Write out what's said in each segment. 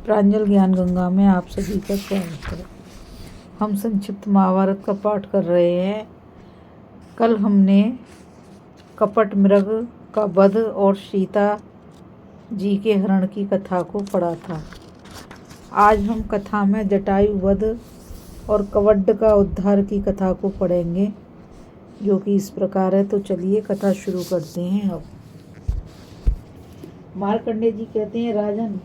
प्रांजल ज्ञान गंगा में आप सभी का स्वागत है। हम संक्षिप्त महाभारत का पाठ कर रहे हैं। कल हमने कपट मृग का वध और सीता जी के हरण की कथा को पढ़ा था। आज हम कथा में जटायु वध और कवड्ड का उद्धार की कथा को पढ़ेंगे, जो कि इस प्रकार है। तो चलिए कथा शुरू करते हैं। अब मार्कंडेय जी कहते हैं, राजन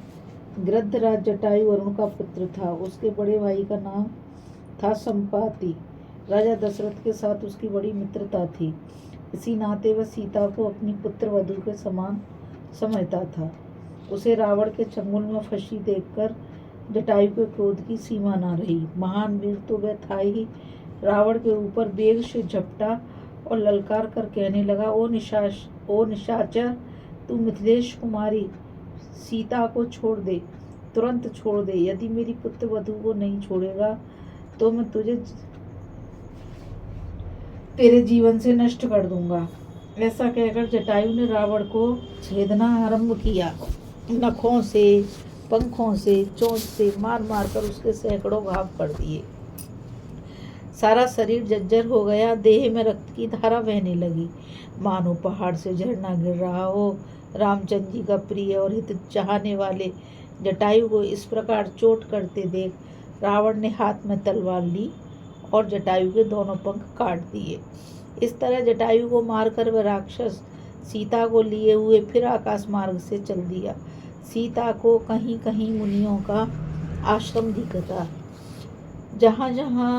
गृद्धराज जटायु वरुण का पुत्र था। उसके बड़े भाई का नाम था संपाति। राजा दशरथ के साथ उसकी बड़ी मित्रता थी। इसी नाते वह सीता को अपनी पुत्र वधू के समान समझता था। उसे रावण के चंगुल में फंसी देखकर जटायु के क्रोध की सीमा न रही। महान वीर तो वह था ही, रावण के ऊपर वेग से झपटा और ललकार कर कहने लगा, ओ निशाचर, तू मिथिलेश कुमारी सीता को छोड़ दे, तुरंत छोड़ दे। यदि मेरी पुत्र वधू को नहीं छोड़ेगा तो मैं तुझे तेरे जीवन से नष्ट कर दूंगा। ऐसा कहकर जटायु ने रावण को छेदना आरंभ किया। नखों से, पंखों से, चोंच से मार मार कर उसके सैकड़ों घाव कर दिए। सारा शरीर जर्जर हो गया। देह में रक्त की धारा बहने लगी, मानो पहाड़ से झरना गिर रहा हो। रामचंद्र जी का प्रिय और हित चाहने वाले जटायु को इस प्रकार चोट करते देख रावण ने हाथ में तलवार ली और जटायु के दोनों पंख काट दिए। इस तरह जटायु को मारकर वह राक्षस सीता को लिए हुए फिर आकाश मार्ग से चल दिया। सीता को कहीं कहीं मुनियों का आश्रम दिखता। जहाँ जहाँ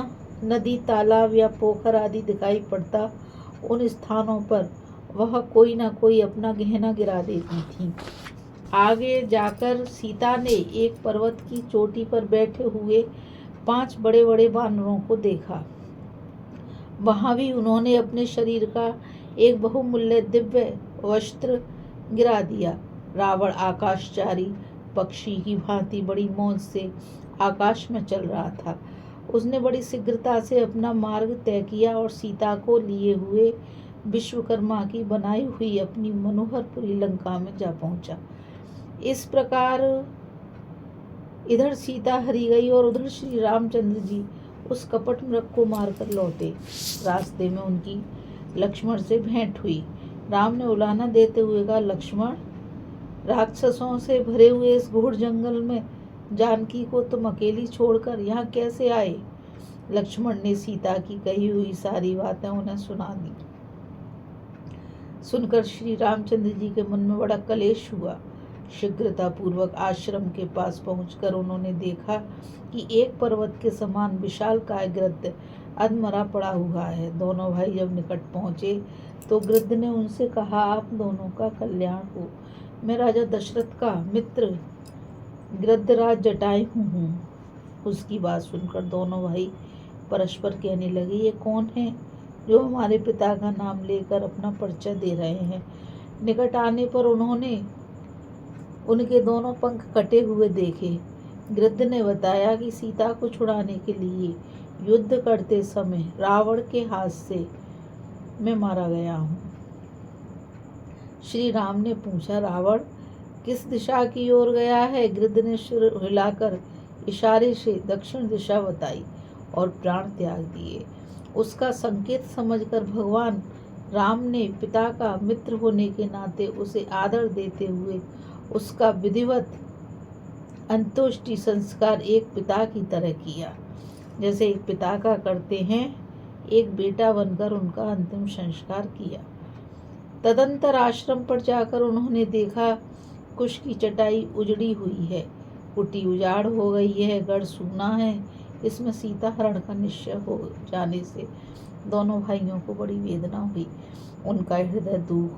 नदी, तालाब या पोखर आदि दिखाई पड़ता, उन स्थानों पर वह कोई न कोई अपना गहना गिरा देती थी। आगे जाकर सीता ने एक पर्वत की चोटी पर बैठे हुए 5 बड़े बड़े वानरों को देखा। वहां भी उन्होंने अपने शरीर का एक बहुमूल्य दिव्य वस्त्र गिरा दिया। रावण आकाशचारी पक्षी की भांति बड़ी मौज से आकाश में चल रहा था। उसने बड़ी शीघ्रता से अपना मार्ग तय किया और सीता को लिए हुए विश्वकर्मा की बनाई हुई अपनी मनोहरपुरी लंका में जा पहुंचा। इस प्रकार इधर सीता हरी गई और उधर श्री रामचंद्र जी उस कपट मृग को मारकर लौटे। रास्ते में उनकी लक्ष्मण से भेंट हुई। राम ने उलाहना देते हुए कहा, लक्ष्मण, राक्षसों से भरे हुए इस घोर जंगल में जानकी को तुम अकेली छोड़कर यहाँ कैसे आए? लक्ष्मण ने सीता की कही हुई सारी बातें उन्हें सुना दी। सुनकर श्री रामचंद्र जी के मन में बड़ा कलेश हुआ। शीघ्रता पूर्वक आश्रम के पास पहुंचकर उन्होंने देखा कि एक पर्वत के समान विशाल काय गृध्र अधमरा पड़ा हुआ है। दोनों भाई जब निकट पहुंचे तो गृध्र ने उनसे कहा, आप दोनों का कल्याण हो। मैं राजा दशरथ का मित्र गृद्धराज जटायु हूँ। उसकी बात सुनकर दोनों भाई परस्पर कहने लगे, ये कौन है जो हमारे पिता का नाम लेकर अपना परिचय दे रहे हैं? निकट आने पर उन्होंने उनके दोनों पंख कटे हुए देखे। गृध्र ने बताया कि सीता को छुड़ाने के लिए युद्ध करते समय रावण के हाथ से मैं मारा गया हूँ। श्री राम ने पूछा, रावण किस दिशा की ओर गया है? गृध्र ने सिर हिलाकर इशारे से दक्षिण दिशा बताई और प्राण त्याग दिए। उसका संकेत समझकर भगवान राम ने पिता का मित्र होने के नाते उसे आदर देते हुए उसका विधिवत अंत्येष्टि संस्कार एक पिता की तरह किया। जैसे एक पिता का करते हैं, एक बेटा बनकर उनका अंतिम संस्कार किया। तदंतर आश्रम पर जाकर उन्होंने देखा कुश की चटाई उजड़ी हुई है, कुटी उजाड़ हो गई है, गढ़ सूना है। इसमें सीता हरण का निश्चय हो जाने से दोनों भाइयों को बड़ी वेदना हुई। उनका हृदय दुख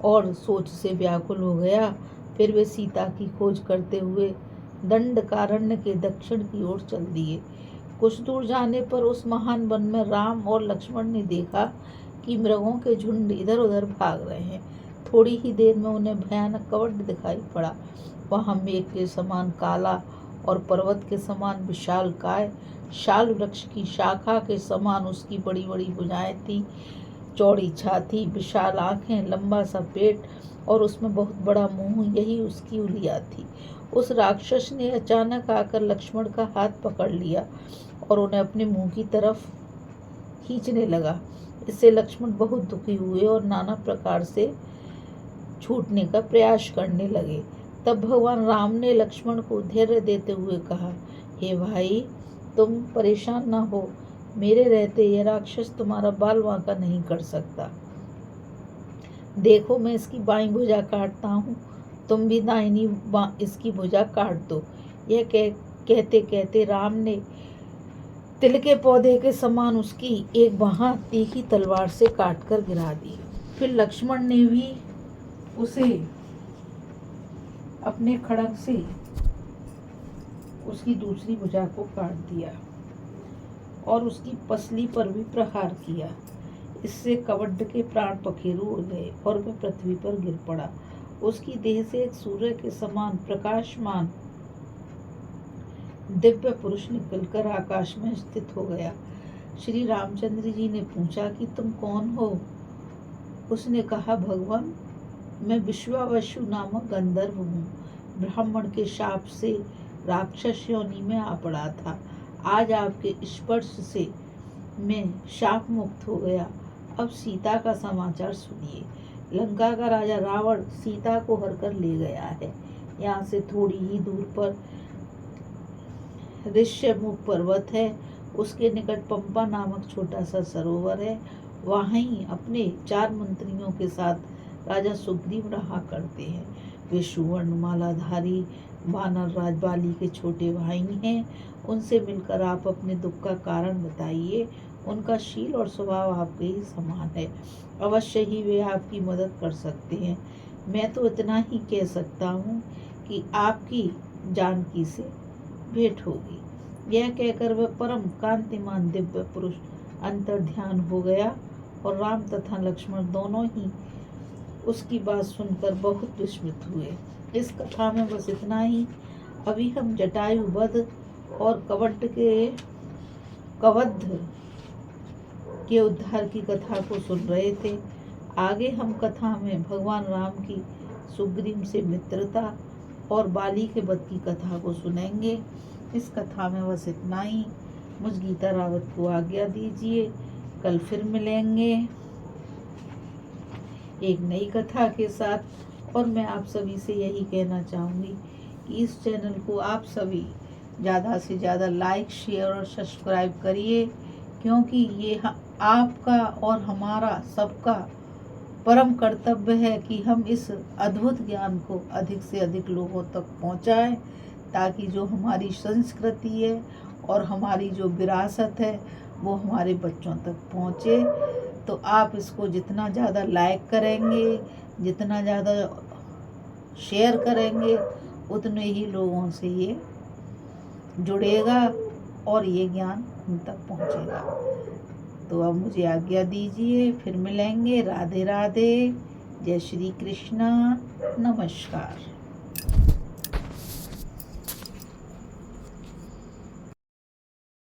और सोच से व्याकुल हो गया। फिर वे सीता की खोज करते हुए दंडकारण्य के दक्षिण की ओर चल दिए। कुछ दूर जाने पर उस महान वन में राम और लक्ष्मण ने देखा कि मृगों के झुंड इधर उधर भाग रहे हैं। थोड़ी ही देर में उन्हें भयानक कवड्ड दिखाई पड़ा। वहाँ मेघ के समान काला और पर्वत के समान विशाल काय, शाल वृक्ष की शाखा के समान उसकी बड़ी बड़ी भुजाएं थी। चौड़ी छाती, विशाल आंखें, लंबा सा पेट और उसमें बहुत बड़ा मुंह, यही उसकी उलिया थी। उस राक्षस ने अचानक आकर लक्ष्मण का हाथ पकड़ लिया और उन्हें अपने मुंह की तरफ खींचने लगा। इससे लक्ष्मण बहुत दुखी हुए और नाना प्रकार से छूटने का प्रयास करने लगे। तब भगवान राम ने लक्ष्मण को धैर्य देते हुए कहा, हे भाई, तुम परेशान न हो, मेरे रहते यह राक्षस तुम्हारा बाल बांका नहीं कर सकता। देखो, मैं इसकी बाईं भुजा काटता हूँ, तुम भी दाहिनी इसकी भुजा काट दो। यह कहते कहते राम ने तिल के पौधे के समान उसकी एक बाँह तीखी तलवार से काटकर गिरा दी। फिर लक्ष्मण ने भी उसे अपने खड्ग से उसकी दूसरी भुजा को काट दिया और उसकी पसली पर भी प्रहार किया। इससे कवड्ड के प्राण पखेरु उड़ गए और वह पृथ्वी पर गिर पड़ा। उसकी देह से एक सूर्य के समान प्रकाशमान दिव्य पुरुष निकलकर आकाश में स्थित हो गया। श्री रामचंद्र जी ने पूछा कि तुम कौन हो? उसने कहा, भगवान, मैं विश्वावसु नामक गंधर्व हूँ। ब्राह्मण के शाप से राक्षस योनि में आ पड़ा था। आज आपके स्पर्श से मैं शाप मुक्त हो गया। अब सीता का समाचार सुनिए। लंका का राजा रावण सीता को हर कर ले गया है। यहाँ से थोड़ी ही दूर पर ऋष्यमुख पर्वत है। उसके निकट पंपा नामक छोटा सा सरोवर है। वहाँ ही अपने 4 मंत्रियों के साथ राजा सुग्रीव रहा करते हैं। वे सुवर्ण मालाधारी वानर राज बाली के छोटे भाई हैं। उनसे मिलकर आप अपने दुख का कारण बताइए। उनका शील और स्वभाव आपके ही समान है। अवश्य ही वे आपकी मदद कर सकते हैं। मैं तो इतना ही कह सकता हूँ कि आपकी जानकी से भेंट होगी। यह कहकर वह परम कांतिमान दिव्य पुरुष अंतर्ध्यान हो गया और राम तथा लक्ष्मण दोनों ही उसकी बात सुनकर बहुत विस्मित हुए। इस कथा में बस इतना ही। अभी हम जटायु वध और कवड्ड के उद्धार की कथा को सुन रहे थे। आगे हम कथा में भगवान राम की सुग्रीव से मित्रता और बाली के वध की कथा को सुनेंगे। इस कथा में बस इतना ही। मुझ गीता रावत को आज्ञा दीजिए। कल फिर मिलेंगे एक नई कथा के साथ। और मैं आप सभी से यही कहना चाहूँगी कि इस चैनल को आप सभी ज़्यादा से ज़्यादा लाइक, शेयर और सब्सक्राइब करिए, क्योंकि ये आपका और हमारा सबका परम कर्तव्य है कि हम इस अद्भुत ज्ञान को अधिक से अधिक लोगों तक पहुँचाएं, ताकि जो हमारी संस्कृति है और हमारी जो विरासत है वो हमारे बच्चों तक पहुँचे। तो आप इसको जितना ज़्यादा लाइक करेंगे, जितना ज़्यादा शेयर करेंगे, उतने ही लोगों से ये जुड़ेगा और ये ज्ञान उन तक पहुँचेगा। तो अब मुझे आज्ञा दीजिए, फिर मिलेंगे। राधे राधे, जय श्री कृष्ण, नमस्कार।